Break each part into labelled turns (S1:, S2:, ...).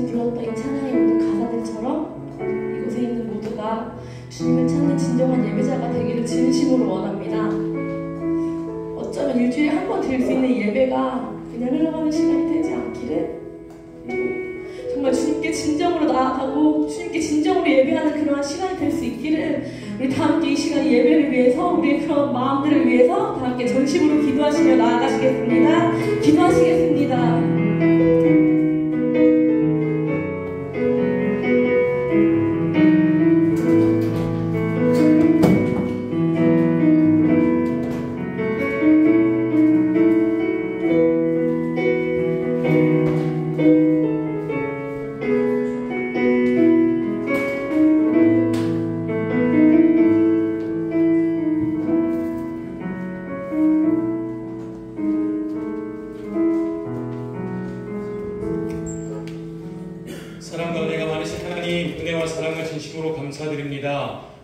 S1: 지금 불렀던 이 찬양의 모든 가사들처럼 이곳에 있는 모두가 주님을 찾는 진정한 예배자가 되기를 진심으로 원합니다. 어쩌면 일주일에 한 번 드릴 수 있는 예배가 그냥 흘러가는 시간이 되지 않기를, 그리고 정말 주님께 진정으로 나아가고 주님께 진정으로 예배하는 그러한 시간이 될 수 있기를, 우리 다 함께 이 시간 예배를 위해서, 우리의 그런 마음들을 위해서 다 함께 전심으로 기도하시며 나아가시겠습니다. 기도하시겠습니다.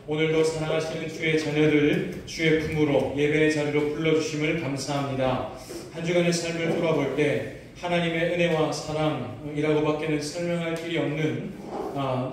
S2: 오늘도 사랑하시는 주의 자녀들 주의 품으로 예배의 자리로 불러주심을 감사합니다. 한 주간의 삶을 돌아볼 때 하나님의 은혜와 사랑이라고밖에는 설명할 길이 없는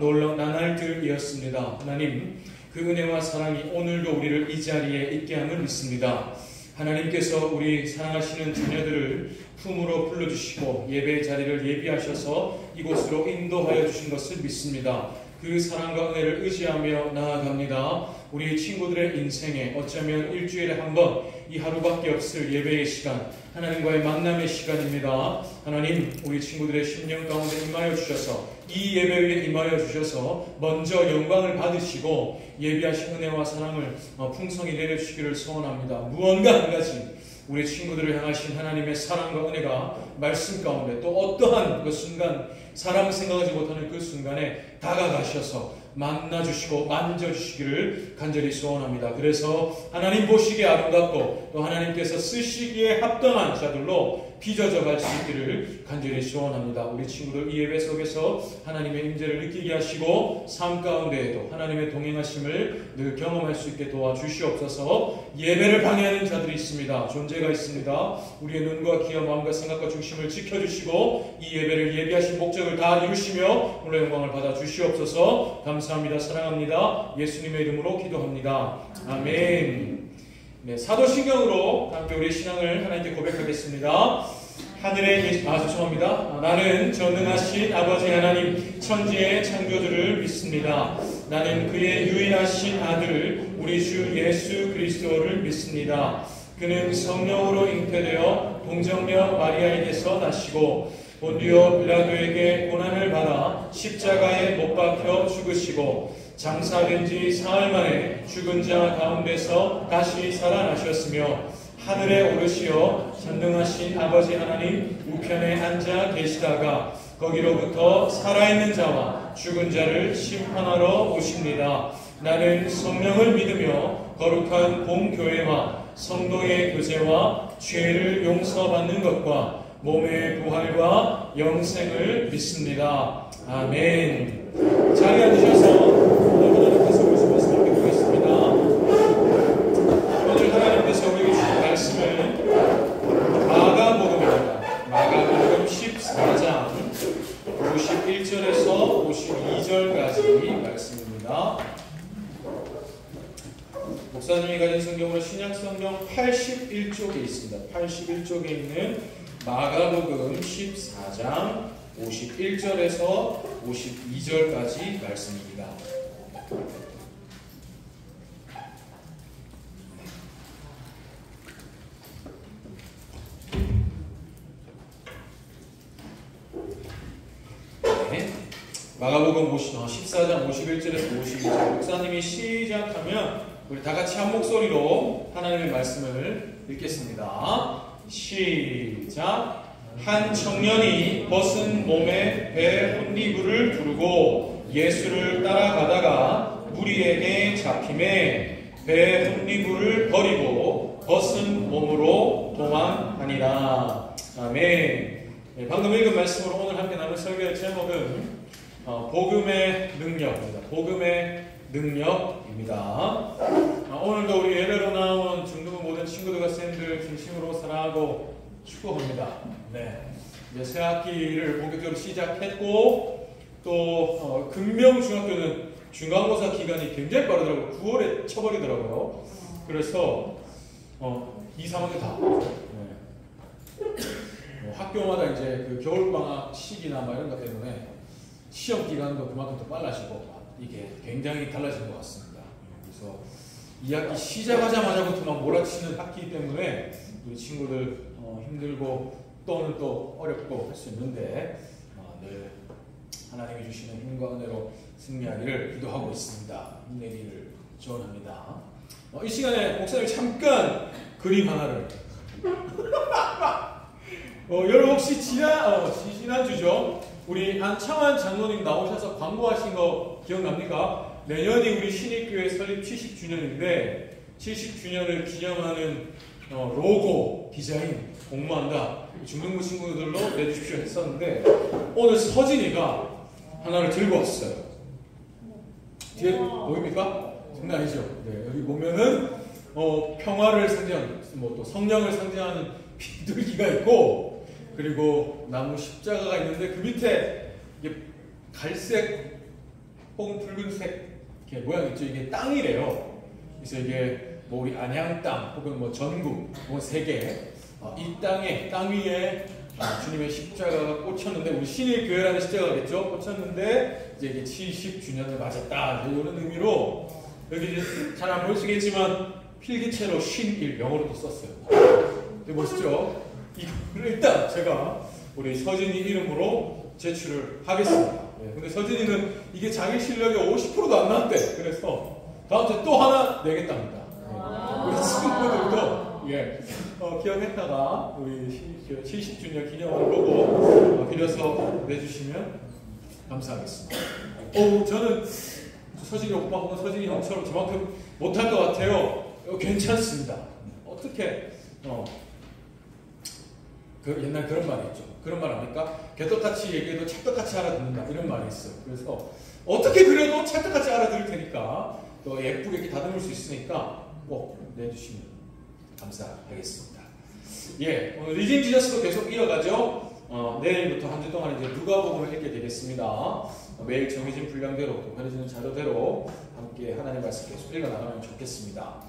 S2: 놀라운 나날들이었습니다. 하나님, 그 은혜와 사랑이 오늘도 우리를 이 자리에 있게 함을 믿습니다. 하나님께서 우리 사랑하시는 자녀들을 품으로 불러주시고 예배의 자리를 예비하셔서 이곳으로 인도하여 주신 것을 믿습니다. 그 사랑과 은혜를 의지하며 나아갑니다. 우리 친구들의 인생에 어쩌면 일주일에 한 번 이 하루밖에 없을 예배의 시간, 하나님과의 만남의 시간입니다. 하나님, 우리 친구들의 심령 가운데 임하여 주셔서 이 예배 위에 임하여 주셔서 먼저 영광을 받으시고 예비하신 은혜와 사랑을 풍성히 내려주시기를 소원합니다. 무언가 한 가지 우리 친구들을 향하신 하나님의 사랑과 은혜가 말씀 가운데 또 어떠한 그 순간, 사람 생각하지 못하는 그 순간에 다가가셔서 만나주시고 만져주시기를 간절히 소원합니다. 그래서 하나님 보시기에 아름답고 또 하나님께서 쓰시기에 합당한 자들로 빚어져 갈 수 있기를 간절히 소원합니다. 우리 친구들 이 예배 속에서 하나님의 임재를 느끼게 하시고 삶 가운데에도 하나님의 동행하심을 늘 경험할 수 있게 도와주시옵소서. 예배를 방해하는 자들이 있습니다. 존재가 있습니다. 우리의 눈과 귀와 마음과 생각과 중심을 지켜주시고 이 예배를 예비하신 목적을 다 이루시며 오늘 영광을 받아 주시옵소서. 감사합니다. 사랑합니다. 예수님의 이름으로 기도합니다. 아멘. 네, 사도신경으로 함께 우리의 신앙을 하나님께 고백하겠습니다. 하늘에 죄송합니다. 나는 전능하신 아버지 하나님 천지의 창조주를 믿습니다. 나는 그의 유일하신 아들 우리 주 예수 그리스도를 믿습니다. 그는 성령으로 잉태되어 동정녀 마리아에게서 나시고 본디오 빌라도에게 고난을 받아 십자가에 못 박혀 죽으시고 장사된 지 사흘 만에 죽은 자 가운데서 다시 살아나셨으며 하늘에 오르시어 전능하신 아버지 하나님 우편에 앉아 계시다가 거기로부터 살아있는 자와 죽은 자를 심판하러 오십니다. 나는 성령을 믿으며 거룩한 공교회와 성도의 교제와 죄를 용서받는 것과 몸의 부활과 영생을 믿습니다. 아멘. 자리에 앉으셔서 하나님께서 오신 말씀 함께 보겠습니다. 오늘 하나님께서 우리에게 주신 말씀은 마가복음입니다. 마가복음 14장 51절에서 52절까지 말씀입니다. 목사님이 가진 성경으로 신약성경 81쪽에 있습니다. 81쪽에 있는 마가복음 14장 51절에서 52절까지 말씀입니다. 네. 마가복음 14장 51절에서 52절 목사님이 시작하면 우리 다같이 한 목소리로 하나님의 말씀을 읽겠습니다. 시작. 한 청년이 벗은 몸에 배 혼리부를 두르고 예수를 따라가다가 무리에게 잡힘에 배 혼리부를 버리고 벗은 몸으로 도망하니라. 아멘. 네, 방금 읽은 말씀으로 오늘 함께 나눌 설교의 제목은 복음의 능력입니다. 복음의 능력입니다. 오늘도 우리 예배로 나온 중등부 모든 친구들과 쌤들 진심으로 사랑하고 축복합니다. 네. 이제 새 학기를 본격적으로 시작했고 또 금명중학교는 중간고사 기간이 굉장히 빠르더라고요. 9월에 쳐버리더라고요. 그래서 2, 3학년 다 학교마다 이제 그 겨울방학 시기나 뭐 이런 것 때문에 시험 기간도 그만큼 더 빨라지고 이게 굉장히 달라진 것 같습니다. 그래서 이 학기 시작하자마자부터 막 몰아치는 학기 때문에 우리 친구들 힘들고 또는 또 어렵고 할 수 있는데 늘 하나님이 주시는 힘과 은혜로 승리하기를 기도하고 있습니다. 힘내기를 기원합니다. 이 시간에 목사님 잠깐 그림 하나를 여러분 혹시 지난주죠? 우리 안창환 장로님 나오셔서 광고하신 거 기억납니까? 내년이 우리 신익교회 설립 70주년인데 70주년을 기념하는 로고 디자인 공모한다. 중등부 친구들로 내주십시오 했었는데 오늘 서진이가 하나를 들고 왔어요. 뒤에 보입니까? 장난 아니죠? 네, 여기 보면은 평화를 상징하는 또 성령을 상징하는 비둘기가 있고 그리고 나무 십자가가 있는데 그 밑에 이게 갈색 혹은 붉은색 이렇게 모양 있죠. 이게 땅이래요. 그래서 이게 뭐 우리 안양 땅 혹은 뭐 전국 뭐 세계 이 땅 위에 주님의 십자가가 꽂혔는데 우리 신일교회라는 십자가겠죠. 꽂혔는데 이제 이게 70주년을 맞았다. 이런 의미로 여기 잘 안 보이시겠지만 필기체로 신일 영어로도 썼어요. 되게 멋있죠? 이거를 일단 제가 우리 서진이 이름으로 제출을 하겠습니다. 근데 서진이는 이게 자기 실력의 50%도 안 나왔대. 그래서 다음 주에 또 하나 내겠답니다. 우리 친구들도 기억했다가 우리 70주년 기념하는 거고 빌려서 내주시면 감사하겠습니다. 저는 서진이 오빠 혹은 서진이 형처럼 저만큼 못할 것 같아요. 괜찮습니다. 어떻게 그 옛날 그런 말이 있죠. 그런 말 아닙니까? 개떡같이 얘기해도 찰떡같이 알아듣는다. 이런 말이 있어요. 그래서 어떻게 그려도 찰떡같이 알아들을 테니까 또 예쁘게 이렇게 다듬을 수 있으니까 꼭 내주시면 감사하겠습니다. 오늘 리딩 지저스도 계속 이어가죠. 내일부터 한 주 동안 이제 누가복음을 읽게 되겠습니다. 매일 정해진 분량대로 또 가르치는 자료대로 함께 하나님의 말씀 계속 읽어 나가면 좋겠습니다.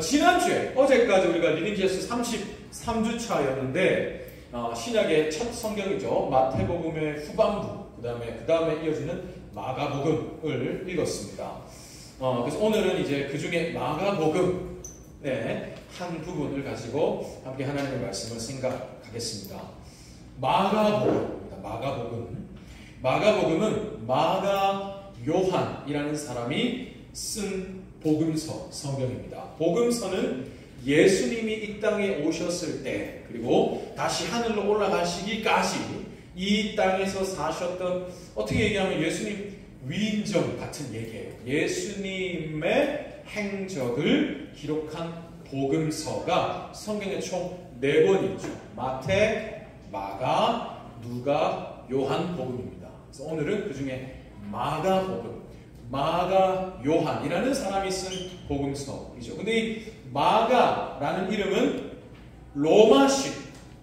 S2: 지난주에 어제까지 우리가 리딩 지저스 33주차였는데 신약의 첫 성경이죠. 마태복음의 후반부 그 다음에 이어지는 마가복음을 읽었습니다. 그래서 오늘은 이제 그 중에 마가복음의 한 부분을 가지고 함께 하나님의 말씀을 생각하겠습니다. 마가복음입니다. 마가복음은 마가 요한이라는 사람이 쓴 복음서 성경입니다. 복음서는 예수님이 이 땅에 오셨을 때 그리고 다시 하늘로 올라가시기까지 이 땅에서 사셨던 어떻게 얘기하면 예수님 위인전 같은 얘기예요. 예수님의 행적을 기록한 복음서가 성경에 총 4권 있죠. 마태, 마가, 누가, 요한 복음입니다. 그래서 오늘은 그 중에 마가복음, 마가 요한이라는 사람이 쓴 복음서이죠. 근데 이 마가라는 이름은 로마식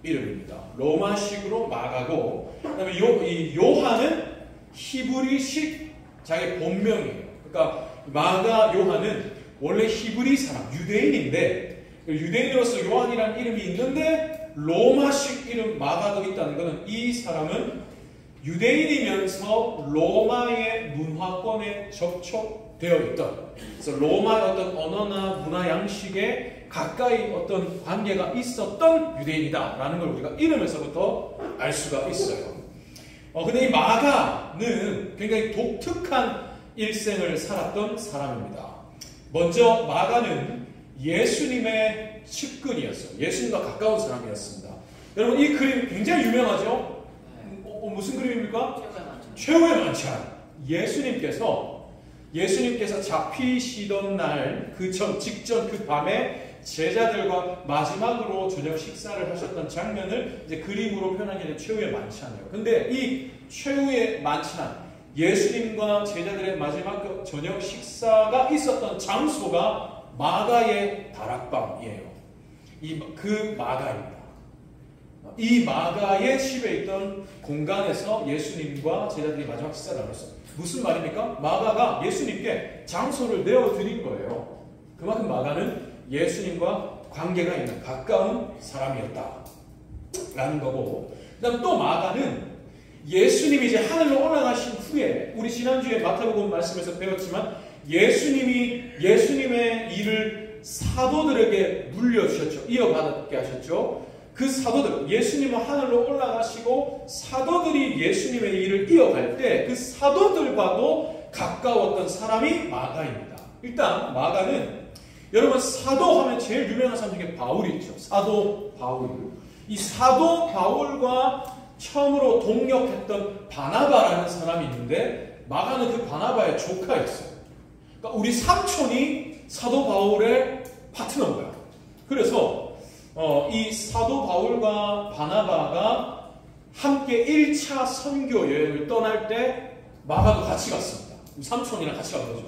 S2: 이름입니다. 로마식으로 마가고, 그다음에 이 요한은 히브리식 자기 본명이에요. 그러니까 마가 요한은 원래 히브리 사람, 유대인인데 유대인으로서 요한이라는 이름이 있는데 로마식 이름 마가도 있다는 것은 이 사람은 유대인이면서 로마의 문화권에 접촉되어 있던, 그래서 로마의 어떤 언어나 문화 양식에 가까이 어떤 관계가 있었던 유대인이다라는 걸 우리가 이름에서부터 알 수가 있어요. 근데 이 마가는 굉장히 독특한 일생을 살았던 사람입니다. 먼저 마가는 예수님의 측근이었어요. 예수님과 가까운 사람이었습니다. 여러분 이 그림 굉장히 유명하죠? 무슨 그림입니까? 최후의 만찬. 예수님께서 잡히시던 날 직전 그 밤에 제자들과 마지막으로 저녁 식사를 하셨던 장면을 이제 그림으로 표현하게 된 최후의 만찬이에요. 근데 이 최후의 만찬, 예수님과 제자들의 마지막 저녁 식사가 있었던 장소가 마가의 다락방이에요. 그 마가입니다. 이 마가의 집에 있던 공간에서 예수님과 제자들이 마지막 식사를 나눴어요. 무슨 말입니까? 마가가 예수님께 장소를 내어드린 거예요. 그만큼 마가는 예수님과 관계가 있는 가까운 사람이었다 라는 거고, 그 다음 또 마가는 예수님이 이제 하늘로 올라가신 후에, 우리 지난주에 마태복음 말씀에서 배웠지만 예수님의 일을 사도들에게 물려주셨죠. 이어받게 하셨죠. 그 사도들, 예수님은 하늘로 올라가시고 사도들이 예수님의 일을 이어갈 때 그 사도들과도 가까웠던 사람이 마가입니다. 일단 마가는, 여러분 사도 하면 제일 유명한 사람 중에 바울이 있죠. 사도 바울. 이 사도 바울과 처음으로 동역했던 바나바라는 사람이 있는데, 마가는 그 바나바의 조카였어요. 그러니까 우리 삼촌이 사도 바울의 파트너인 거야. 그래서 이 사도 바울과 바나바가 함께 1차 선교 여행을 떠날 때 마가도 같이 갔습니다. 삼촌이랑 같이 간 거죠.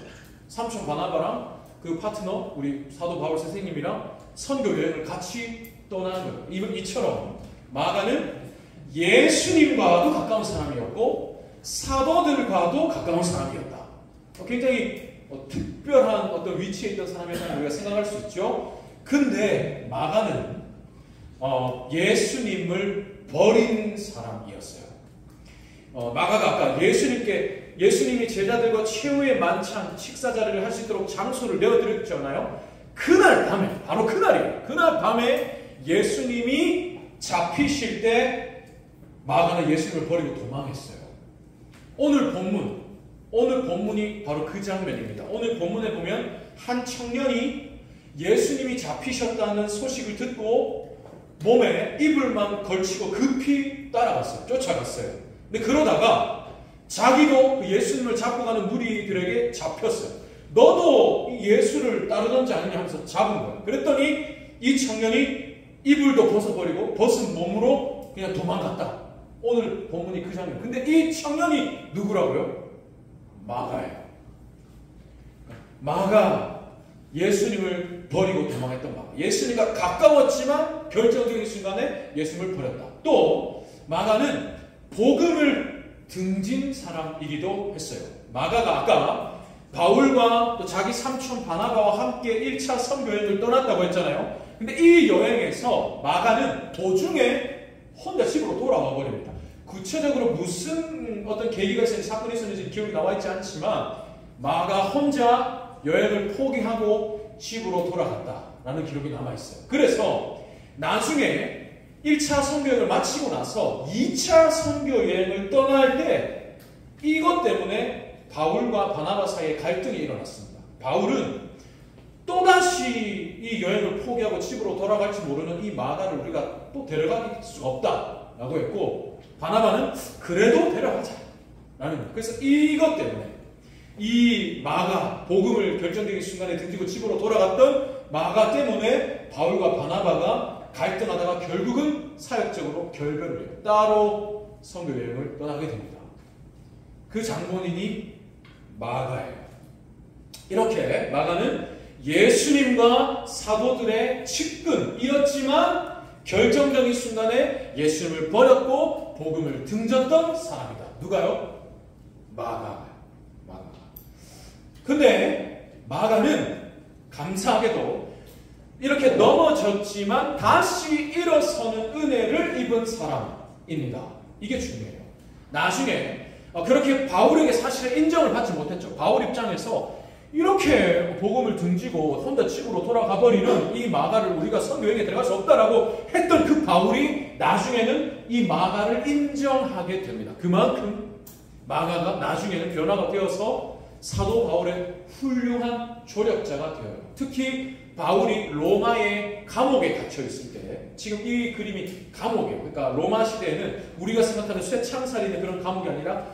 S2: 삼촌 바나바랑 그 파트너 우리 사도 바울 선생님이랑 선교 여행을 같이 떠나는 거예요. 이처럼 마가는 예수님과도 가까운 사람이었고 사도들과도 가까운 사람이었다. 굉장히 특별한 어떤 위치에 있던 사람이라고 우리가 생각할 수 있죠. 근데 마가는 예수님을 버린 사람이었어요. 마가가 아까 예수님이 제자들과 최후의 만찬 식사 자리를 할 수 있도록 장소를 내어드렸잖아요. 그날 밤에, 바로 그날이에요. 그날 밤에 예수님이 잡히실 때 마가는 예수님을 버리고 도망했어요. 오늘 본문이 바로 그 장면입니다. 오늘 본문에 보면 한 청년이 예수님이 잡히셨다는 소식을 듣고 몸에 이불만 걸치고 급히 따라갔어요. 쫓아갔어요. 근데 그러다가 자기도 예수님을 잡고 가는 무리들에게 잡혔어요. 너도 예수를 따르던지 아니냐 하면서 잡은 거예요. 그랬더니 이 청년이 이불도 벗어버리고 벗은 몸으로 그냥 도망갔다. 오늘 본문이 그 장면. 근데 이 청년이 누구라고요? 마가예요. 마가, 예수님을 버리고 도망했던 마가. 예수님과 가까웠지만 결정적인 순간에 예수님을 버렸다. 또 마가는 복음을 등진 사람이기도 했어요. 마가가 아까 바울과 또 자기 삼촌 바나바와 함께 1차 선교 여행을 떠났다고 했잖아요. 근데 이 여행에서 마가는 도중에 혼자 집으로 돌아와 버립니다. 구체적으로 무슨 어떤 계기가 있었는지 사건이 있었는지 기억이 나와 있지 않지만 마가 혼자 여행을 포기하고 집으로 돌아갔다라는 기록이 남아 있어요. 그래서 나중에 1차 선교 여행을 마치고 나서 2차 선교 여행을 떠날 때 이것 때문에 바울과 바나바 사이에 갈등이 일어났습니다. 바울은 또다시 이 여행을 포기하고 집으로 돌아갈지 모르는 이 마가를 우리가 또 데려갈 수 없다라고 했고, 바나바는 그래도 데려가자 라는 거예요. 그래서 이것 때문에 이 마가, 복음을 결정적인 순간에 등지고 집으로 돌아갔던 마가 때문에 바울과 바나바가 갈등하다가 결국은 사역적으로 결별을 해요. 따로 선교 여행을 떠나게 됩니다. 그 장본인이 마가예요. 이렇게 마가는 예수님과 사도들의 측근이었지만 결정적인 순간에 예수님을 버렸고 복음을 등졌던 사람이다. 누가요? 마가가. 근데 마가는 감사하게도 이렇게 넘어졌지만 다시 일어서는 은혜를 입은 사람입니다. 이게 중요해요. 나중에 그렇게 바울에게 사실은 인정을 받지 못했죠. 바울 입장에서 이렇게 복음을 등지고 혼자 집으로 돌아가 버리는 이 마가를 우리가 선교여행에 들어갈 수 없다라고 했던 그 바울이 나중에는 이 마가를 인정하게 됩니다. 그만큼 마가가 나중에는 변화가 되어서 사도 바울의 훌륭한 조력자가 되어요. 특히 바울이 로마의 감옥에 갇혀 있을 때, 지금 이 그림이 감옥이에요. 그러니까 로마 시대에는 우리가 생각하는 쇠창살이나 그런 감옥이 아니라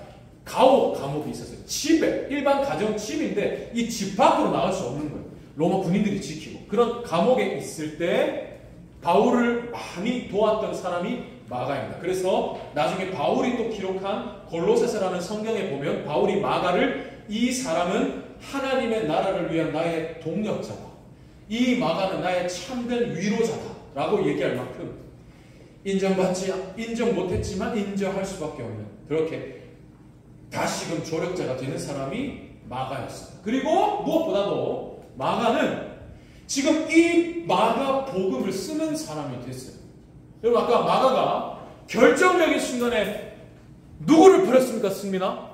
S2: 감옥이 있었어요. 집에, 일반 가정 집인데 이 집 밖으로 나갈 수 없는 거예요. 로마 군인들이 지키고. 그런 감옥에 있을 때 바울을 많이 도왔던 사람이 마가입니다. 그래서 나중에 바울이 또 기록한 골로새서라는 성경에 보면 바울이 마가를, 이 사람은 하나님의 나라를 위한 나의 동력자다, 이 마가는 나의 참된 위로자다 라고 얘기할 만큼 인정 못했지만 인정할 수밖에 없는 그렇게 다시금 조력자가 되는 사람이 마가였습니다. 그리고 무엇보다도 마가는 지금 이 마가 복음을 쓰는 사람이 됐어요. 여러분 아까 마가가 결정적인 순간에 누구를 버렸습니까? 승민아?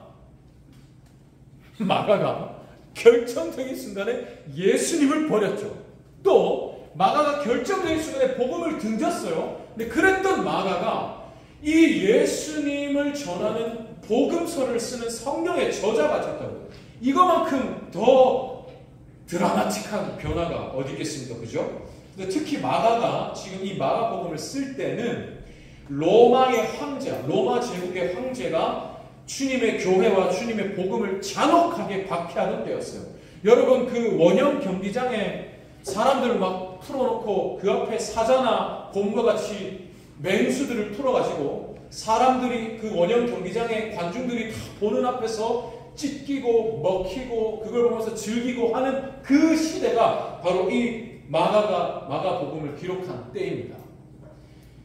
S2: 마가가 결정적인 순간에 예수님을 버렸죠. 또 마가가 결정적인 순간에 복음을 등졌어요. 근데 그랬던 마가가 이 예수님을 전하는 복음서를 쓰는 성경의 저자가 됐다고요. 이거만큼 더 드라마틱한 변화가 어디 있겠습니까? 그죠? 근데 특히 마가가 지금 이 마가복음을 쓸 때는 로마의 황제, 로마 제국의 황제가 주님의 교회와 주님의 복음을 잔혹하게 박해하는 때였어요. 여러분 그 원형 경기장에 사람들을 막 풀어놓고 그 앞에 사자나 곰과 같이 맹수들을 풀어가지고 사람들이 그 원형 경기장에 관중들이 다 보는 앞에서 찢기고 먹히고 그걸 보면서 즐기고 하는 그 시대가 바로 이 마가복음을 기록한 때입니다.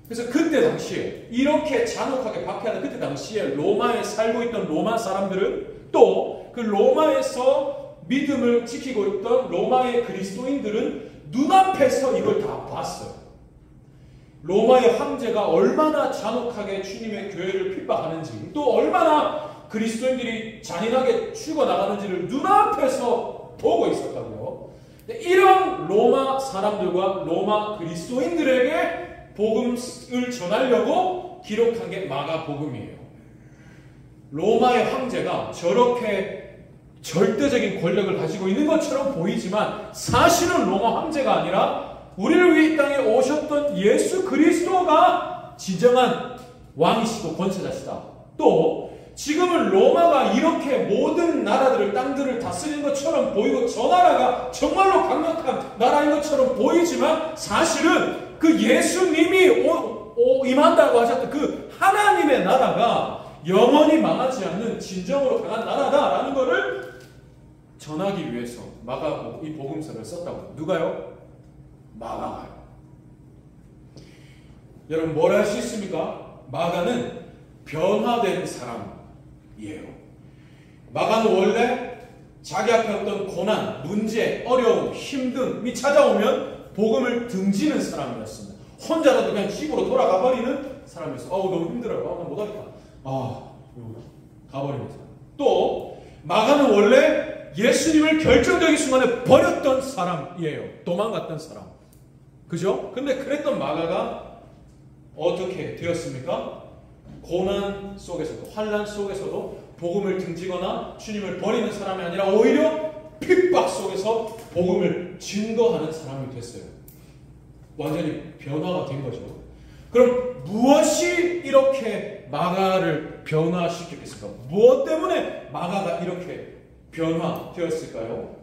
S2: 그래서 그때 당시에 이렇게 잔혹하게 박해하는 그때 당시에 로마에 살고 있던 로마 사람들은 또 그 로마에서 믿음을 지키고 있던 로마의 그리스도인들은 눈앞에서 이걸 다 봤어요. 로마의 황제가 얼마나 잔혹하게 주님의 교회를 핍박하는지 또 얼마나 그리스도인들이 잔인하게 죽어나가는지를 눈앞에서 보고 있었다고요. 이런 로마 사람들과 로마 그리스도인들에게 복음을 전하려고 기록한 게 마가복음이에요. 로마의 황제가 저렇게 절대적인 권력을 가지고 있는 것처럼 보이지만 사실은 로마 황제가 아니라 우리를 위해 이 땅에 오셨던 예수 그리스도가 진정한 왕이시고 권세자시다. 또 지금은 로마가 이렇게 모든 나라들을 땅들을 다스리는 것처럼 보이고 저 나라가 정말로 강력한 나라인 것처럼 보이지만 사실은 그 예수님이 임한다고 하셨던 그 하나님의 나라가 영원히 망하지 않는 진정으로 강한 나라다라는 것을 전하기 위해서 마가 이 복음서를 썼다고. 누가요? 마가가요. 여러분 뭘 할 수 있습니까? 마가는 변화된 사람이에요. 마가는 원래 자기 앞에 어떤 고난, 문제, 어려움, 힘듦이 찾아오면 복음을 등지는 사람이었습니다. 혼자라도 그냥 집으로 돌아가 버리는 사람이었어요. 너무 힘들어요. 나 못하겠다. 가버리는 사람. 또 마가는 원래 예수님을 결정적인 순간에 버렸던 사람이에요. 도망갔던 사람. 그죠? 근데 그랬던 마가가 어떻게 되었습니까? 고난 속에서도 환난 속에서도 복음을 등지거나 주님을 버리는 사람이 아니라 오히려 핍박 속에서 복음을 증거하는 사람이 됐어요. 완전히 변화가 된 거죠. 그럼 무엇이 이렇게 마가를 변화시켰겠습니까? 무엇 때문에 마가가 이렇게 변화되었을까요?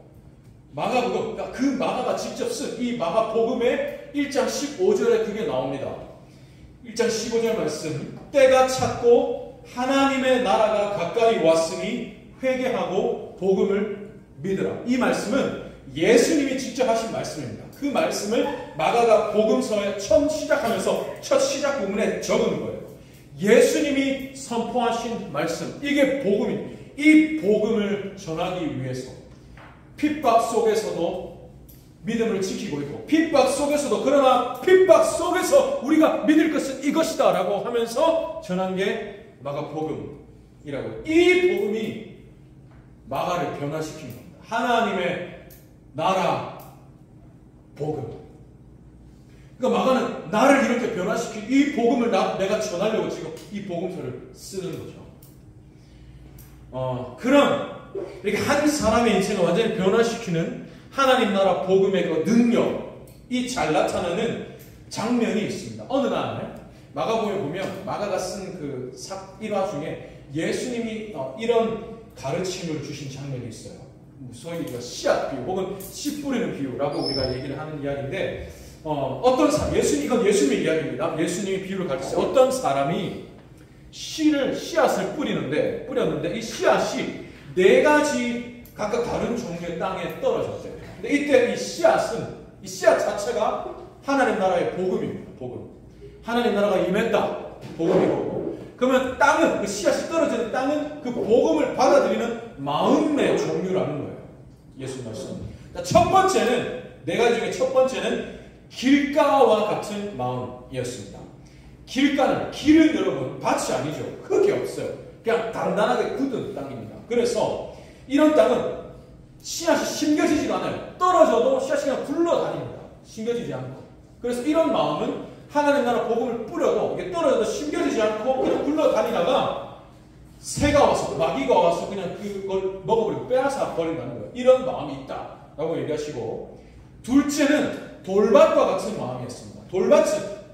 S2: 마가복음, 그 마가가 직접 쓴 이 마가복음의 1장 15절에 그게 나옵니다. 1장 15절 말씀, 때가 찼고 하나님의 나라가 가까이 왔으니 회개하고 복음을 믿으라. 이 말씀은 예수님이 직접 하신 말씀입니다. 그 말씀을 마가가 복음서에 처음 시작하면서 첫 시작 부분에 적은 거예요. 예수님이 선포하신 말씀, 이게 복음입니다. 이 복음을 전하기 위해서 핍박 속에서도 믿음을 지키고 있고 핍박 속에서도 그러나 핍박 속에서 우리가 믿을 것은 이것이다 라고 하면서 전한 게 마가복음이라고. 이 복음이 마가를 변화시킨 겁니다. 하나님의 나라 복음. 그러니까 마가는 나를 이렇게 변화시킨 이 복음을 내가 전하려고 지금 이 복음서를 쓰는 거죠. 그럼 이렇게 한 사람의 인생을 완전히 변화시키는 하나님 나라 복음의 그 능력이 잘 나타나는 장면이 있습니다. 어느 날 마가복음에 보면 마가가 쓴 그 1화 중에 예수님이 이런 가르침을 주신 장면이 있어요. 소위 씨앗 비유 혹은 씨 뿌리는 비유라고 우리가 얘기를 하는 이야기인데 어떤 사람, 이건 예수님의 이야기입니다. 예수님이 비유를 가르치세요. 어떤 사람이 씨앗을 뿌렸는데 이 씨앗이 4가지 각각 다른 종류의 땅에 떨어졌대요. 근데 이때 이 씨앗 자체가 하나님 나라의 복음입니다. 복음.
S3: 하나님 나라가 임했다. 복음이고. 그러면 땅은, 그 씨앗이 떨어지는 땅은 그 복음을 받아들이는 마음의 종류라는 거예요. 예수 말씀. 첫 번째는, 네 가지 중에 첫 번째는 길가와 같은 마음이었습니다. 길은 여러분 밭이 아니죠. 흙이 없어요. 그냥 단단하게 굳은 땅입니다. 그래서 이런 땅은 씨앗이 심겨지지가 않아요. 떨어져도 씨앗이 그냥 굴러다닙니다. 심겨지지 않고. 그래서 이런 마음은 하나님 나라 복음을 뿌려도 이게 떨어져도 심겨지지 않고 그냥 굴러다니다가 새가 와서, 마귀가 와서 그냥 그걸 먹어버리고 빼앗아 버린다는 거예요. 이런 마음이 있다라고 얘기하시고, 둘째는 돌밭과 같은 마음이었습니다.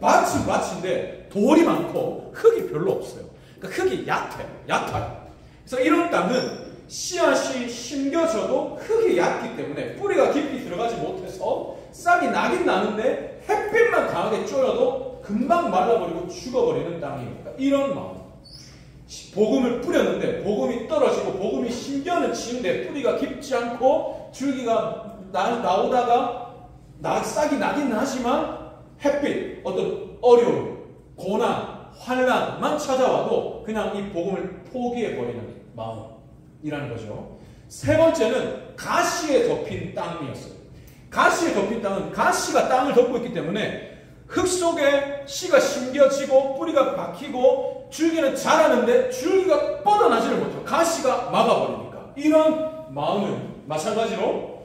S3: 밭은 밭인데 돌이 많고 흙이 별로 없어요. 그러니까 흙이 얕아요. 그래서 이런 땅은 씨앗이 심겨져도 흙이 얕기 때문에 뿌리가 깊이 들어가지 못해서 싹이 나긴 나는데 햇빛만 강하게 쬐어도 금방 말라버리고 죽어버리는 땅이에요. 그러니까 이런 마음. 복음을 뿌렸는데 복음이 떨어지고 복음이 심겨는 치는데 뿌리가 깊지 않고 줄기가 나오다가 싹이 나긴 하지만 햇빛, 어떤 어려움, 고난, 환난만 찾아와도 그냥 이 복음을 포기해버리는 마음이라는 거죠. 세 번째는 가시에 덮인 땅이었어요. 가시에 덮인 땅은 가시가 땅을 덮고 있기 때문에 흙 속에 씨가 심겨지고 뿌리가 박히고 줄기는 자라는데 줄기가 뻗어나지를 못해요. 가시가 막아버리니까. 이런 마음은 마찬가지로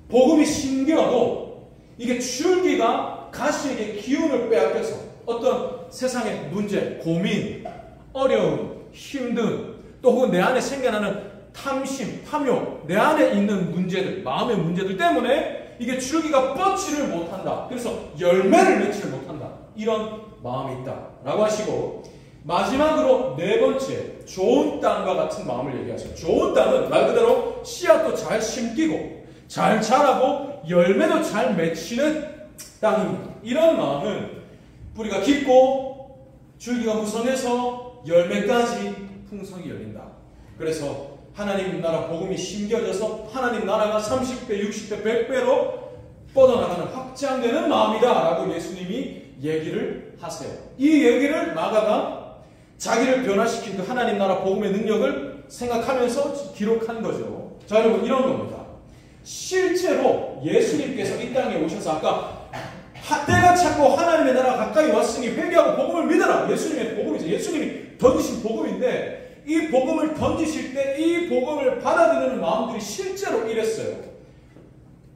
S3: 복음이 심겨도 이게 줄기가 가시에게 기운을 빼앗겨서 어떤 세상의 문제, 고민, 어려움, 힘든, 또 혹은 내 안에 생겨나는 탐심, 탐욕, 내 안에 있는 문제들, 마음의 문제들 때문에 이게 줄기가 뻗지를 못한다. 그래서 열매를 맺지를 못한다. 이런 마음이 있다라고 하시고, 마지막으로 네 번째, 좋은 땅과 같은 마음을 얘기하세요. 좋은 땅은 말 그대로 씨앗도 잘 심기고 잘 자라고 열매도 잘 맺히는 땅입니다. 이런 마음은 뿌리가 깊고 줄기가 무성해서 열매까지 풍성히 열린다. 그래서 하나님 나라 복음이 심겨져서 하나님 나라가 30배, 60배, 100배로 뻗어나가는 확장되는 마음이다 라고 예수님이 얘기를 하세요. 이 얘기를 마가가 자기를 변화시킨 그 하나님 나라 복음의 능력을 생각하면서 기록한 거죠. 자, 여러분, 이런 겁니다. 실제로 예수님께서 이 땅에 오셔서 아까 때가 찼고 하나님의 나라가 가까이 왔으니 회개하고 복음을 믿어라. 예수님의 복음이죠. 예수님이 던지신 복음인데 이 복음을 던지실 때 이 복음을 받아들이는 마음들이 실제로 이랬어요.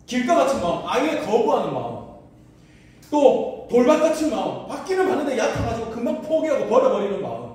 S3: 길가 같은 마음, 아예 거부하는 마음, 또 돌밭 같은 마음, 받기는 받는데 얕아가지고 금방 포기하고 버려버리는 마음,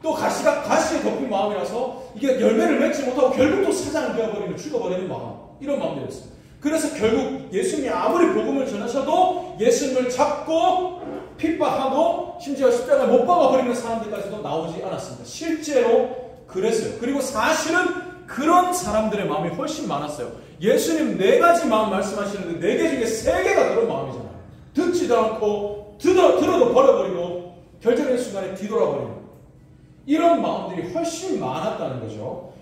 S3: 또 가시에 덮인 마음이라서 이게 열매를 맺지 못하고 결국 또 사장을 되어버리는, 죽어버리는 마음, 이런 마음들이었어요. 그래서 결국 예수님이 아무리 복음을 전하셔도 예수님을 잡고 핍박하고 심지어 십자가에 못 박아버리는 사람들까지도 나오지 않았습니다. 실제로 그랬어요. 그리고 사실은 그런 사람들의 마음이 훨씬 많았어요. 예수님 4가지 마음 말씀하시는데 4개 중에 3개가 그런 마음이잖아요. 듣지도 않고 들어도 버려버리고 결정의 순간에 뒤돌아버리는 이런 마음들이 훨씬 많았다는 거죠.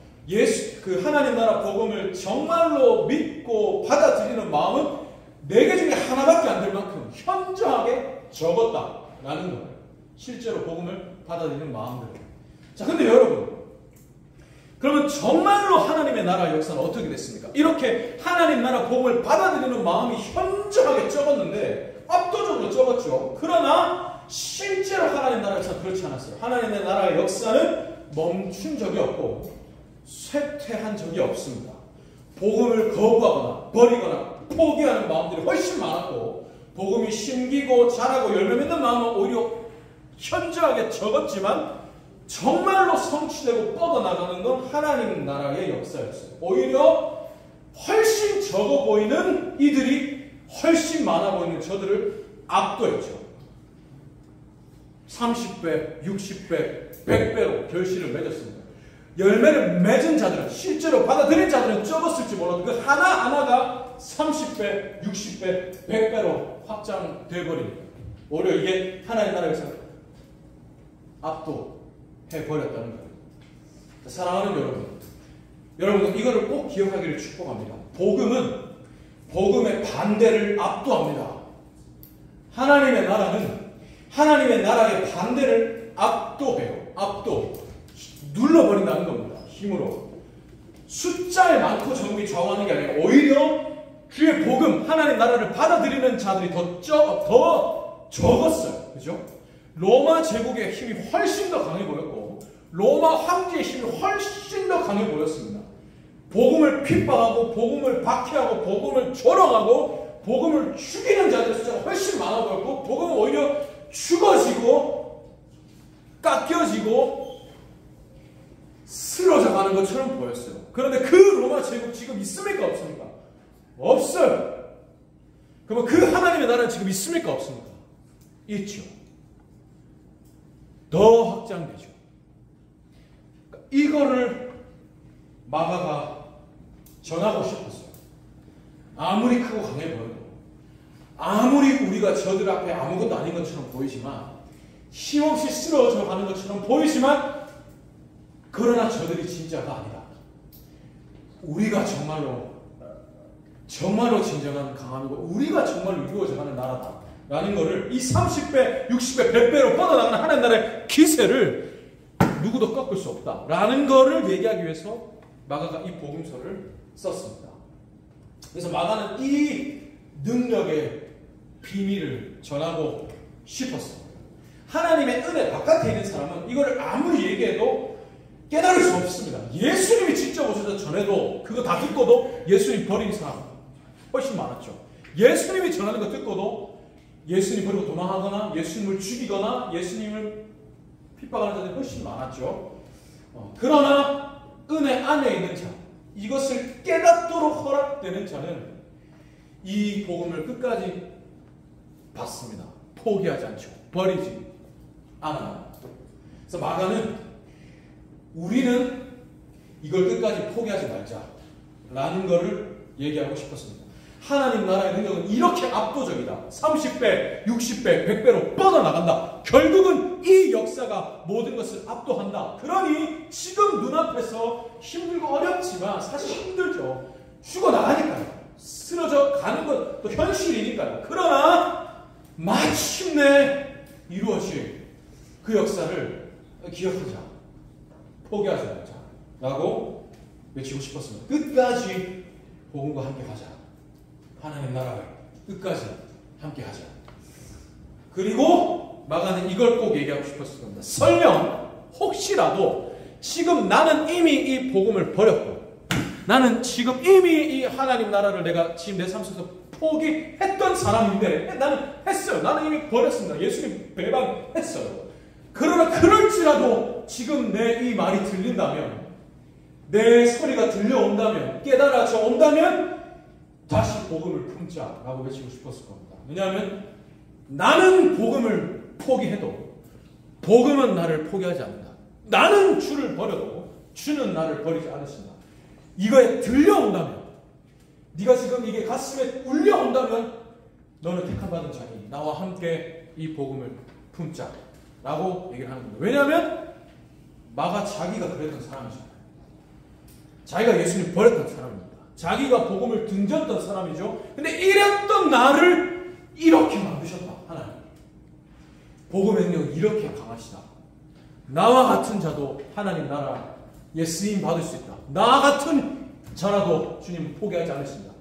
S3: 하나님 나라 복음을 정말로 믿고 받아들이는 마음은 4개 중에 하나밖에 안 될 만큼 현저하게 적었다라는 거예요. 실제로 복음을 받아들이는 마음들. 자, 근데 여러분, 그러면 정말로 하나님의 나라 역사는 어떻게 됐습니까? 이렇게 하나님 나라 복음을 받아들이는 마음이 현저하게 적었는데, 압도적으로 적었죠. 그러나 실제로 하나님 나라 역사는 그렇지 않았어요. 하나님의 나라의 역사는 멈춘 적이 없고 쇠퇴한 적이 없습니다. 복음을 거부하거나 버리거나 포기하는 마음들이 훨씬 많았고, 복음이 심기고 자라고 열매 맺는 마음은 오히려 현저하게 적었지만 정말로 성취되고 뻗어나가는 건 하나님 나라의 역사였어요. 오히려 훨씬 적어 보이는 이들이 훨씬 많아 보이는 저들을 압도했죠. 30배, 60배, 100배로 결실을 맺었습니다. 열매를 맺은 자들은, 실제로 받아들인 자들은 적었을지 몰라도 그 하나하나가 30배, 60배, 100배로 확장되어버립니다. 오히려 이게 하나님 나라에서 압도해버렸다는 거예요. 사랑하는 여러분, 이거를 꼭 기억하기를 축복합니다. 복음은 복음의 반대를 압도합니다. 하나님의 나라는 하나님의 나라의 반대를 압도해요. 눌러버린다는 겁니다. 힘으로. 숫자에 많고 적음이 좌우하는 게 아니라 오히려 주의 복음, 하나님 나라를 받아들이는 자들이 더 적었어요. 그죠? 로마 제국의 힘이 훨씬 더 강해 보였고 로마 황제의 힘이 훨씬 더 강해 보였습니다. 복음을 핍박하고 복음을 박해하고 복음을 조롱하고 복음을 죽이는 자들의 숫자가 훨씬 많아 보였고 복음은 오히려 죽어지고 깎여지고 쓰러져 가는 것처럼 보였어요. 그런데 그 로마 제국 지금 있습니까? 없습니까? 없어요. 그러면 그 하나님의 나라는 지금 있습니까? 없습니까? 있죠. 더 확장되죠. 이거를 마가가 전하고 싶었어요. 아무리 크고 강해 보여도 아무리 우리가 저들 앞에 아무것도 아닌 것처럼 보이지만 힘없이 쓰러져 가는 것처럼 보이지만 그러나 저들이 진짜가 아니다. 우리가 정말로 진정한 강함이고 우리가 정말로 이루어져가는 나라다 라는 것을 이 30배, 60배, 100배로 뻗어나가는 하나님 나라의 기세를 누구도 꺾을 수 없다 라는 것을 얘기하기 위해서 마가가 이 복음서를 썼습니다. 그래서 마가는 이 능력의 비밀을 전하고 싶었어요. 하나님의 은혜 바깥에 있는 사람은 이거를 아무리 얘기해도 깨달을 수 없습니다. 예수님이 직접 오셔서 전해도 그거 다 듣고도 예수님 버린 사람 훨씬 많았죠. 예수님이 전하는 거 듣고도 예수님 버리고 도망하거나 예수님을 죽이거나 예수님을 핍박하는 자들이 훨씬 많았죠. 그러나 은혜 안에 있는 자, 이것을 깨닫도록 허락되는 자는 이 복음을 끝까지 받습니다. 포기하지 않죠. 버리지 않아요. 그래서 마가는 우리는 이걸 끝까지 포기하지 말자라는 것을 얘기하고 싶었습니다. 하나님 나라의 능력은 이렇게 압도적이다. 30배, 60배, 100배로 뻗어나간다. 결국은 이 역사가 모든 것을 압도한다. 그러니 지금 눈앞에서 힘들고 어렵지만 사실 힘들죠. 죽어나가니까요. 쓰러져 가는 것도 현실이니까요. 그러나 마침내 이루어질 그 역사를 기억하자. 포기하지 말자 라고 외치고 싶었습니다. 끝까지 복음과 함께 가자. 하나님 나라를 끝까지 함께 하자. 그리고 마가는 이걸 꼭 얘기하고 싶었을 겁니다. 설령 혹시라도 지금 나는 이미 이 복음을 버렸고 나는 지금 이미 이 하나님 나라를 내가 지금 내 삶 속에서 포기했던 사람인데 나는 했어요. 나는 이미 버렸습니다. 예수님 배반했어요. 그러나 그럴지라도 지금 내 이 말이 들린다면 내 소리가 들려온다면 깨달아져 온다면 다시 복음을 품자라고 외치고 싶었을 겁니다. 왜냐하면 나는 복음을 포기해도 복음은 나를 포기하지 않는다. 나는 주를 버려도 주는 나를 버리지 않으신다. 이거에 들려온다면 네가 지금 이게 가슴에 울려온다면 너는 택함받은 자니 나와 함께 이 복음을 품자라고 얘기를 하는 겁니다. 왜냐하면 마가 자기가 그랬던 사람이잖아요. 자기가 예수님 버렸던 사람입니다. 자기가 복음을 등졌던 사람이죠. 근데 이랬던 나를 이렇게 만드셨다. 하나님. 복음의 능력은 이렇게 강하시다. 나와 같은 자도 하나님 나라에 쓰임 받을 수 있다. 나 같은 자라도 주님은 포기하지 않으신다.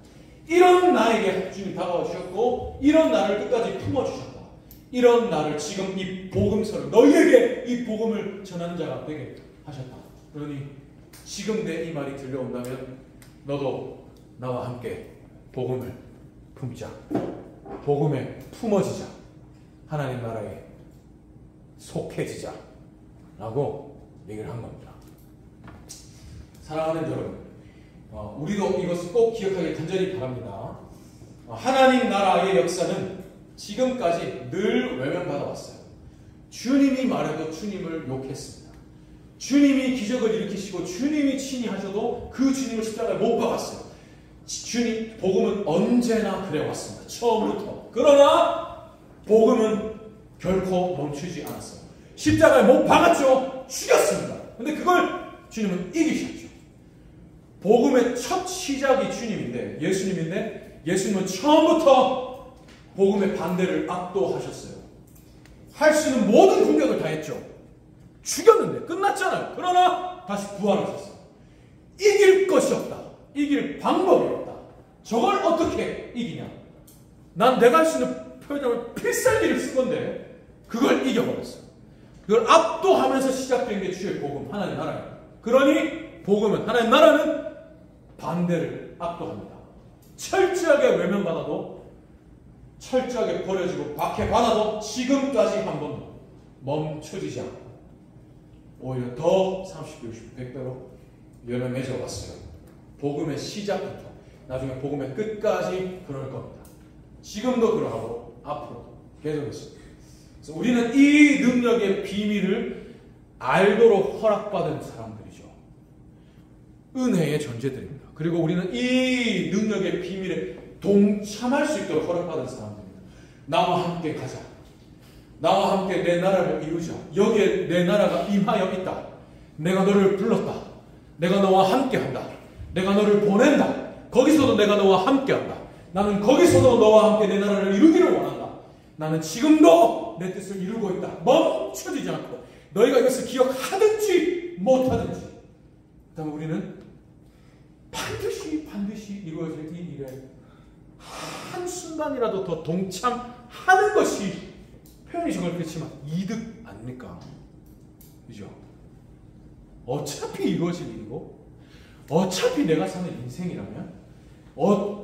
S3: 이런 나에게 주님 다가와 주셨고 이런 나를 끝까지 품어주셨다. 이런 나를 지금 이 복음서를 너희에게 이 복음을 전하는 자가 되게 하셨다. 그러니 지금 내 이 말이 들려온다면 너도 나와 함께 복음을 품자. 복음에 품어지자. 하나님 나라에 속해지자. 라고 얘기를 한 겁니다. 사랑하는 여러분, 우리도 이것을 꼭 기억하길 간절히 바랍니다. 하나님 나라의 역사는 지금까지 늘 외면받아 왔어요. 주님이 말해도 주님을 욕했습니다. 주님이 기적을 일으키시고 주님이 친히 하셔도 그 주님을 십자가에 못 박았어요. 주님, 복음은 언제나 그래왔습니다. 처음부터. 그러나 복음은 결코 멈추지 않았어요. 십자가에 못 박았죠. 죽였습니다. 근데 그걸 주님은 이기셨죠. 복음의 첫 시작이 주님인데, 예수님인데 예수님은 처음부터 복음의 반대를 압도하셨어요. 할 수 있는 모든 공격을 다 했죠. 죽였는데 끝났잖아요. 그러나 다시 부활하셨어요. 이길 것이 없다. 이길 방법이 없다. 저걸 어떻게 이기냐? 난 내가 할 수 있는 표현을 필살기를 쓴 건데 그걸 이겨버렸어요. 그걸 압도하면서 시작된 게 주의 복음, 하나님의 나라예요. 그러니 복음은, 하나님의 나라는 반대를 압도합니다. 철저하게 외면받아도, 철저하게 버려지고 박해받아도 지금까지 한 번도 멈춰지지 않고 오히려 더 30배, 60배, 100배로 열매맺어 왔어요. 복음의 시작부터 나중에 복음의 끝까지 그럴 겁니다. 지금도 그러하고 앞으로도 계속했습니다. 그래서 우리는 이 능력의 비밀을 알도록 허락받은 사람들이죠. 은혜의 존재들입니다. 그리고 우리는 이 능력의 비밀에 동참할 수 있도록 허락받은 사람들입니다. 나와 함께 가자. 나와 함께 내 나라를 이루자. 여기에 내 나라가 임하여 있다. 내가 너를 불렀다. 내가 너와 함께 한다. 내가 너를 보낸다. 거기서도 내가 너와 함께 한다. 나는 거기서도 너와 함께 내 나라를 이루기를 원한다. 나는 지금도 내 뜻을 이루고 있다. 멈춰지지 않고 너희가 이것을 기억하든지 못하든지 그 다음에 우리는 반드시 이루어질 이 일에 한순간이라도 더 동참하는 것이 표현이 정말 그렇지만 이득 아닙니까? 그죠? 어차피 이루어질 일이고 어차피 내가 사는 인생이라면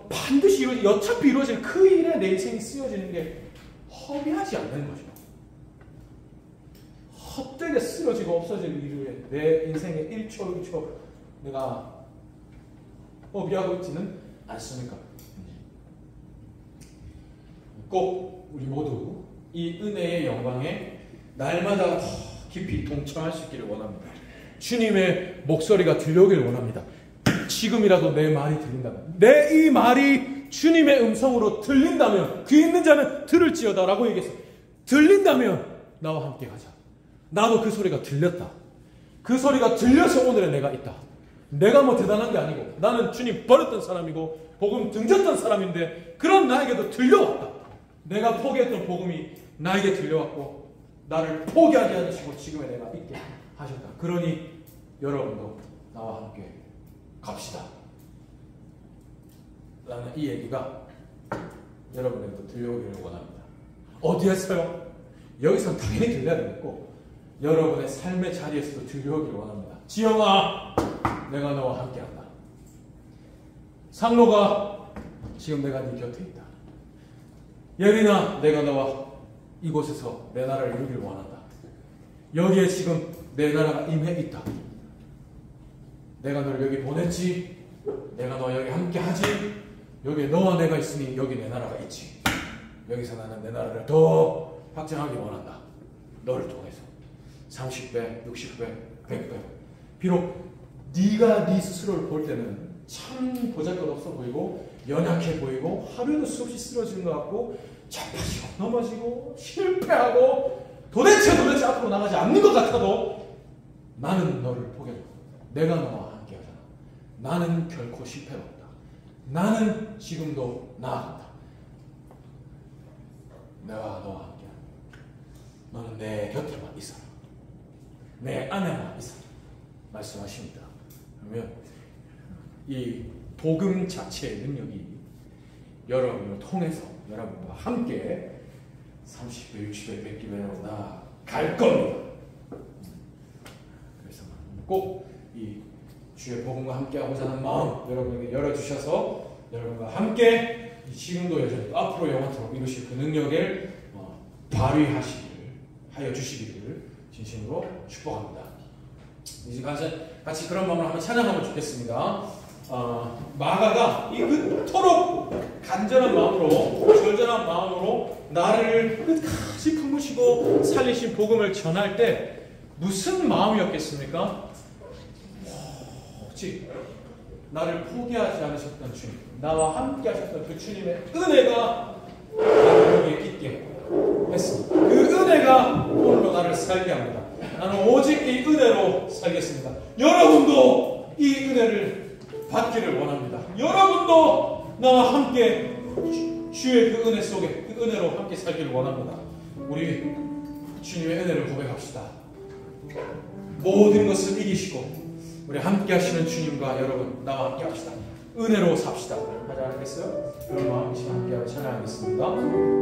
S3: 반드시 어차피 이루어질 그 일에 내 인생이 쓰여지는 게 허비하지 않는 거죠. 헛되게 쓰여지고 없어질 일에 내 인생의 1초 1초 내가 허비하고 있지는 않습니까? 꼭 우리 모두 이 은혜의 영광에 날마다 더 깊이 동참할 수 있기를 원합니다. 주님의 목소리가 들려오기를 원합니다. 지금이라도 내 말이 들린다면, 내 이 말이 주님의 음성으로 들린다면, 귀 있는 자는 들을지어다 라고 얘기했어요. 들린다면 나와 함께 가자. 나도 그 소리가 들렸다. 그 소리가 들려서 오늘의 내가 있다. 내가 뭐 대단한 게 아니고 나는 주님 버렸던 사람이고 복음 등졌던 사람인데 그런 나에게도 들려왔다. 내가 포기했던 복음이 나에게 들려왔고 나를 포기하게 하시고 지금의 내가 있게 하셨다. 그러니 여러분도 나와 함께 갑시다. 라는 이 얘기가 여러분에게도 들려오기를 원합니다. 어디에서요? 여기서는 당연히 들려야 되겠고 여러분의 삶의 자리에서도 들려오기를 원합니다. 지영아, 내가 너와 함께한다. 상로가, 지금 내가 네 곁에 있다. 예린아, 내가 너와 이곳에서 내 나라를 이루기를 원한다. 여기에 지금 내 나라가 임해 있다. 내가 너를 여기 보냈지. 내가 너와 여기 함께하지. 여기에 너와 내가 있으니 여기 내 나라가 있지. 여기서 나는 내 나라를 더 확장하기 원한다. 너를 통해서 30배, 60배, 100배. 비록 네가 네 스스로를 볼 때는 참 보잘것없어 보이고 연약해 보이고 하루에도 수없이 쓰러지는 것 같고 자빠지고 넘어지고 실패하고 도대체 앞으로 나가지 않는 것 같아도 나는 너를 포기하지 않는다. 내가 너와 함께하잖아. 나는 결코 실패가 없다. 나는 지금도 나아간다. 내가 너와 함께한다. 너는 내 곁에만 있어라. 내 안에만 있어라. 말씀하십니다. 그러면 이 복음 자체의 능력이 여러분을 통해서 여러분과 함께 30배, 60배, 100배로 나갈 겁니다. 그래서 꼭 이 주의 복음과 함께하고자 하는 마음 여러분에게 열어주셔서 여러분과 함께 지금도 여전히 앞으로 영원토록 이루실 그 능력을 발휘하여 주시기를 진심으로 축복합니다. 이제 같이 그런 마음으로 한번 찬양하면 좋겠습니다. 마가가 이 그토록 간절한 마음으로 절절한 마음으로 나를 끝까지 품으시고 살리신 복음을 전할 때 무슨 마음이었겠습니까? 혹시 나를 포기하지 않으셨던 주님, 나와 함께 하셨던 그 주님의 은혜가 나를 여기에 있게 했습니다. 그 은혜가 오늘도 나를 살게 합니다. 나는 오직 이 은혜로 살겠습니다. 여러분도 이 은혜를 받기를 원합니다. 여러분도 나와 함께 주의 그 은혜 속에 그 은혜로 함께 살기를 원합니다. 우리 주님의 은혜를 고백합시다. 모든 것을 이기시고 우리 함께 하시는 주님과 여러분 나와 함께 합시다. 은혜로 삽시다. 하지 않겠어요? 여러분 마음 같이 함께 찬양하겠습니다.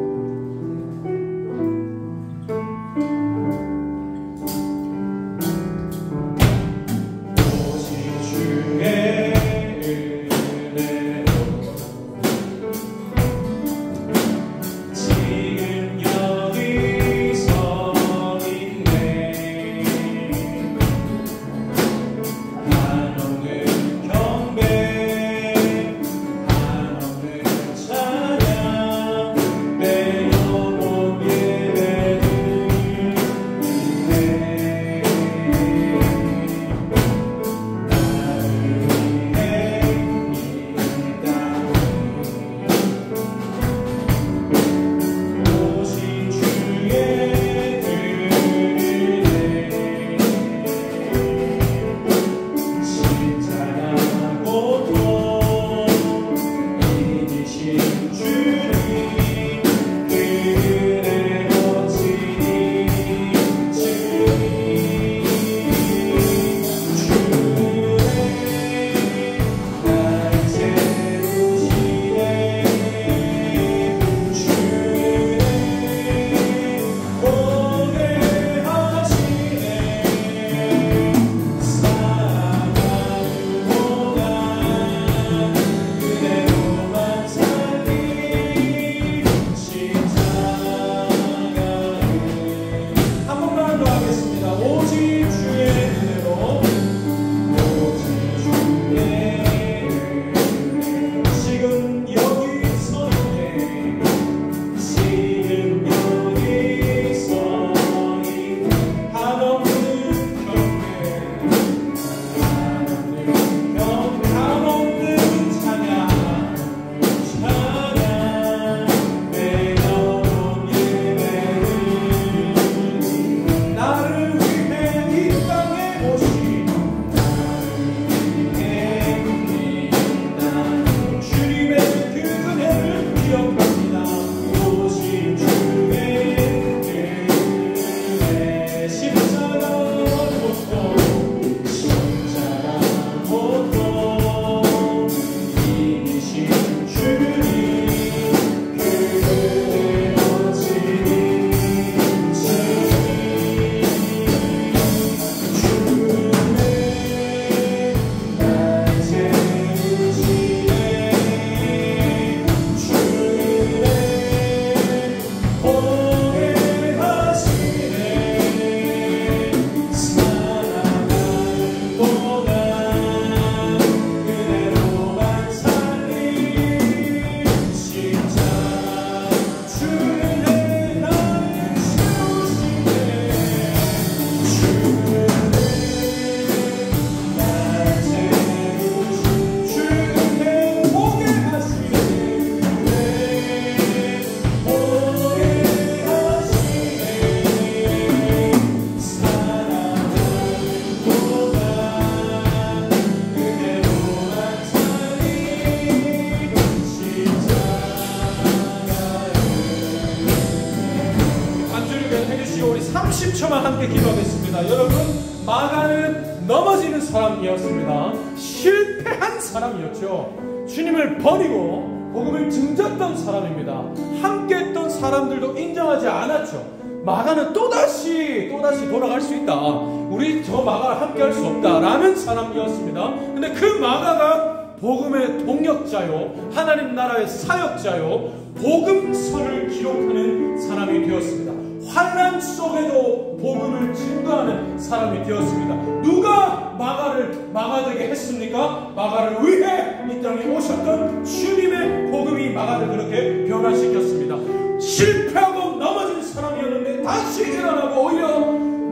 S3: 함께 기도하겠습니다. 여러분, 마가는 넘어지는 사람이었습니다. 실패한 사람이었죠. 주님을 버리고 복음을 등졌던 사람입니다. 함께했던 사람들도 인정하지 않았죠. 마가는 또다시 돌아갈 수 있다. 우리 저 마가를 함께할 수 없다 라는 사람이었습니다. 근데 그 마가가 복음의 동역자요, 하나님 나라의 사역자요, 복음서를 기록하는 사람이 되었습니다. 환난 속에도 복음을 증거하는 사람이 되었습니다. 누가 마가를 마가되게 했습니까? 마가를 위해 이 땅에 오셨던 주님의 복음이 마가를 그렇게 변화시켰습니다. 실패하고 넘어진 사람이었는데 다시 일어나고 오히려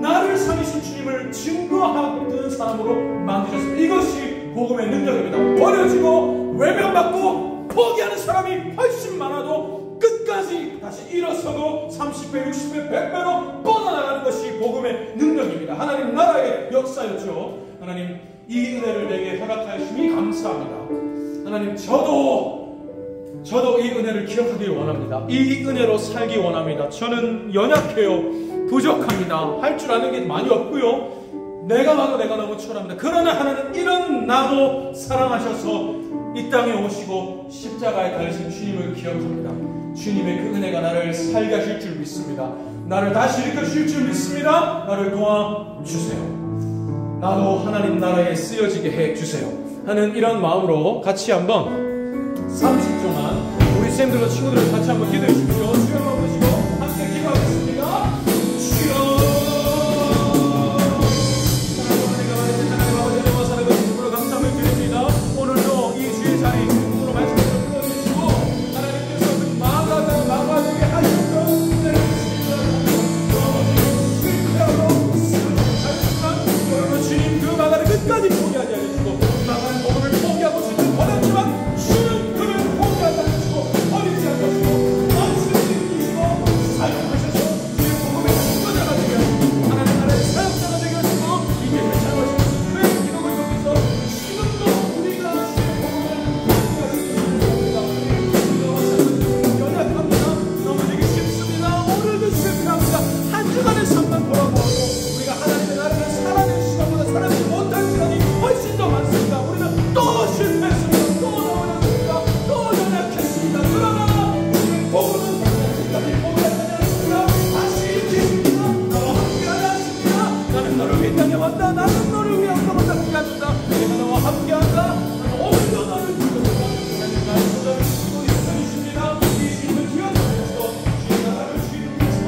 S3: 나를 살리신 주님을 증거하는 사람으로 만드셨습니다. 이것이 복음의 능력입니다. 버려지고 외면받고 포기하는 사람이 훨씬 많아도 끝까지 다시 일어서고 30배, 60배, 100배로 뻗어나가는 것이 복음의 능력입니다. 하나님 나라의 역사였죠. 하나님 이 은혜를 내게 허락하시니 감사합니다. 하나님 저도 이 은혜를 기억하기 원합니다. 이 은혜로 살기 원합니다. 저는 연약해요. 부족합니다. 할 줄 아는 게 많이 없고요. 내가 봐도 내가 너무 초라합니다. 그러나 하나님 이런 나도 사랑하셔서 이 땅에 오시고 십자가에 달리신 주님을 기억합니다. 주님의 그 은혜가 나를 살게 하실 줄 믿습니다. 나를 다시 일으켜주실 줄 믿습니다. 나를 도와주세요. 나도 하나님 나라에 쓰여지게 해주세요 하는 이런 마음으로 같이 한번 30초만 우리 쌤들과 친구들을 같이 한번 기도해 주십시오. 주여 한번 보시고 함께 기도하겠습니다. 주여 끝까지 포기하지 않으시고 나가는 복음을 포기하고 싶은 원했지만 주는 그를 포기하지 않으시고 버리지 않으시고 말씀을 지키시고 사용하셔서 주의 복음의 증거자가 되게 하시고 하나님 나라의 사역자가 되게 하시고 이제 회창하시는 그의 기록을 통해서 지금도 우리가 주의 복음을 포기하지 연약합니다. 넘어지기 쉽습니다. 오늘도 실패합니다. 한 주간의 삶만 돌아보고 우리가 하나님의 나라를 살아낸 시간보다 살아내지 못한 시간이 훨씬 더 많습니다. 우리는 또 실패했습니다. 또 넘어졌습니다. 또 연약했습니다. 그러나 우리는 복음은 끝까지 포기하지 않습니다. 다시 일으키십니다. 나와 함께하지 않습니다. 나는 너를 위해 땅에 왔다. 나는 너를 위해 언덕을 닦게 합니다. 내가 너와 함께한다. 나는 오늘도 너를 부르겠다. 하나님 나의 소자를 지키고 있으십니다. 이 주님을 기억하면서 주의 나라를 주님께서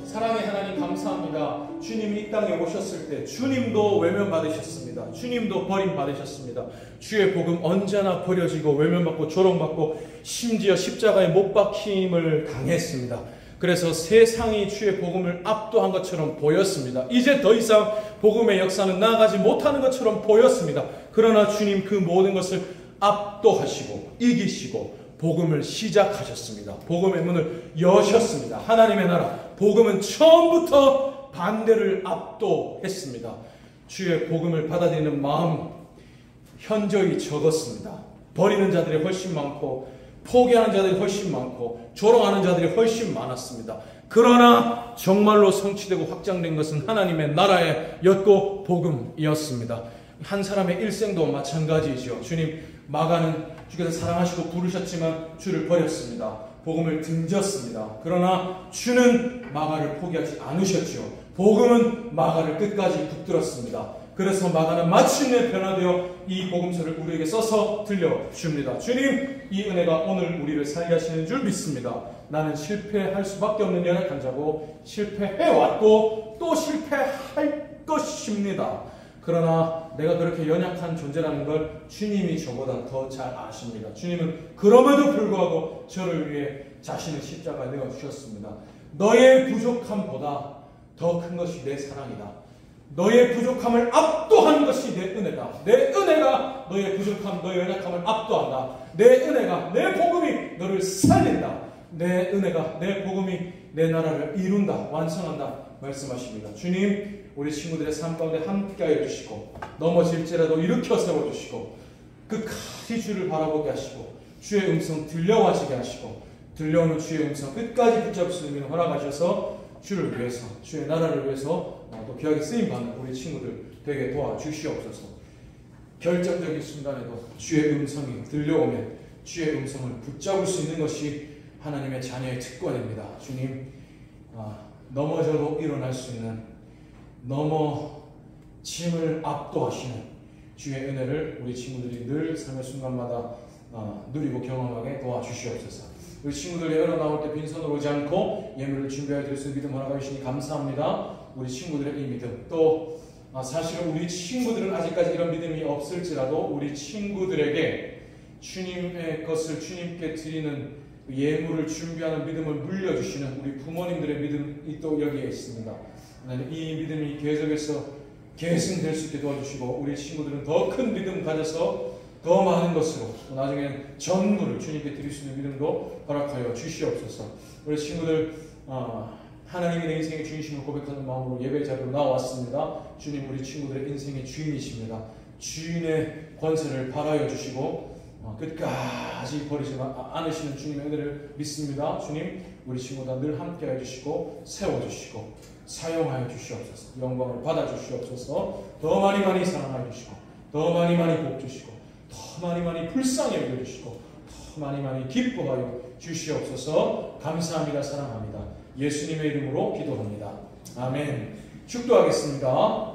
S3: 사랑의 하나님 감사합니다. 주님이 이 땅에 오셨을 때 주님도 외면받으셨습니다. 주님도 버림받으셨습니다. 주의 복음 언제나 버려지고 외면받고 조롱받고 심지어 십자가에 못 박힘을 당했습니다. 그래서 세상이 주의 복음을 압도한 것처럼 보였습니다. 이제 더 이상 복음의 역사는 나아가지 못하는 것처럼 보였습니다. 그러나 주님 그 모든 것을 압도하시고 이기시고 복음을 시작하셨습니다. 복음의 문을 여셨습니다. 하나님의 나라 복음은 처음부터 반대를 압도했습니다. 주의 복음을 받아들이는 마음 현저히 적었습니다. 버리는 자들이 훨씬 많고 포기하는 자들이 훨씬 많고 조롱하는 자들이 훨씬 많았습니다. 그러나 정말로 성취되고 확장된 것은 하나님의 나라였고 복음이었습니다. 한 사람의 일생도 마찬가지이죠. 주님 마가는 주께서 사랑하시고 부르셨지만 주를 버렸습니다. 복음을 등졌습니다. 그러나 주는 마가를 포기하지 않으셨죠. 복음은 마가를 끝까지 붙들었습니다. 그래서 마가는 마침내 변화되어 이 복음서를 우리에게 써서 들려줍니다. 주님, 이 은혜가 오늘 우리를 살게 하시는 줄 믿습니다. 나는 실패할 수밖에 없는 연약한 자고 실패해왔고 또 실패할 것입니다. 그러나 내가 그렇게 연약한 존재라는 걸 주님이 저보다 더 잘 아십니다. 주님은 그럼에도 불구하고 저를 위해 자신의 십자가에 내어주셨습니다. 너의 부족함보다 더 큰 것이 내 사랑이다. 너의 부족함을 압도하는 것이 내 은혜다. 내 은혜가 너의 부족함, 너의 연약함을 압도한다. 내 은혜가, 내 복음이 너를 살린다. 내 은혜가, 내 복음이 내 나라를 이룬다, 완성한다 말씀하십니다. 주님, 우리 친구들의 삶 가운데 함께하여 주시고 넘어질지라도 일으켜 세워주시고 끝까지 주를 바라보게 하시고 주의 음성 들려와지게 하시고 들려오는 주의 음성 끝까지 붙잡을 수 있는 허락하셔서 주를 위해서, 주의 나라를 위해서 또 귀하게 쓰임받는 우리 친구들 되게 도와주시옵소서. 결정적인 순간에도 주의 음성이 들려오면 주의 음성을 붙잡을 수 있는 것이 하나님의 자녀의 특권입니다. 주님, 넘어져도 일어날 수 있는 넘어짐을 압도하시는 주의 은혜를 우리 친구들이 늘 삶의 순간마다 누리고 경험하게 도와주시옵소서. 우리 친구들 예배로 나올 때 빈손으로 오지 않고 예물을 준비하여 드릴 수 있는 믿음 허락해 주시니 감사합니다. 우리 친구들의 이 믿음, 또 사실은 우리 친구들은 아직까지 이런 믿음이 없을지라도 우리 친구들에게 주님의 것을 주님께 드리는 예물을 준비하는 믿음을 물려주시는 우리 부모님들의 믿음이 또 여기에 있습니다. 하나님, 이 믿음이 계속해서 계승될 수 있게 도와주시고 우리 친구들은 더 큰 믿음 가져서 더 많은 것으로 나중에는 전부를 주님께 드릴 수 있는 믿음도 허락하여 주시옵소서. 우리 친구들 하나님이 내 인생의 주인심을 고백하는 마음으로 예배 자리로 나왔습니다. 주님, 우리 친구들의 인생의 주인이십니다. 주인의 권세를 발하여 주시고
S2: 끝까지 버리지 않으시는 주님의 은혜를 믿습니다. 주님, 우리 친구들 늘 함께 해주시고 세워주시고 사용하여 주시옵소서. 영광을 받아주시옵소서. 더 많이 사랑하여 주시고 더 많이 복 주시고 더 많이 불쌍히 여겨주시고 더 많이 기뻐하여 주시옵소서. 감사합니다. 사랑합니다. 예수님의 이름으로 기도합니다. 아멘. 축도하겠습니다.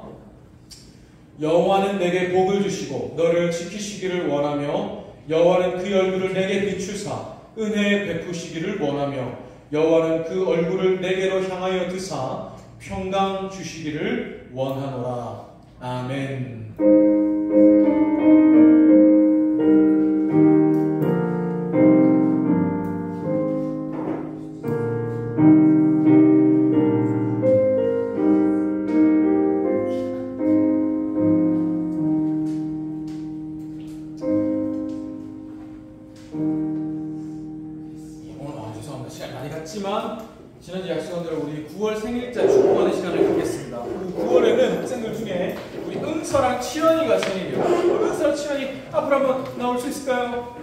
S2: 여호와는 내게 복을 주시고 너를 지키시기를 원하며 여호와는 그 얼굴을 내게 비추사 은혜 베푸시기를 원하며 여호와는 그 얼굴을 내게로 향하여 드사 평강 주시기를 원하노라. 아멘.
S3: 지난주 약속한 대로 우리 9월 생일자 축복하는 시간을 갖겠습니다. 9월에는 학생들 중에 우리 은서랑 치연이가 생일이에요. 은서랑 치연이 앞으로 한번 나올 수 있을까요?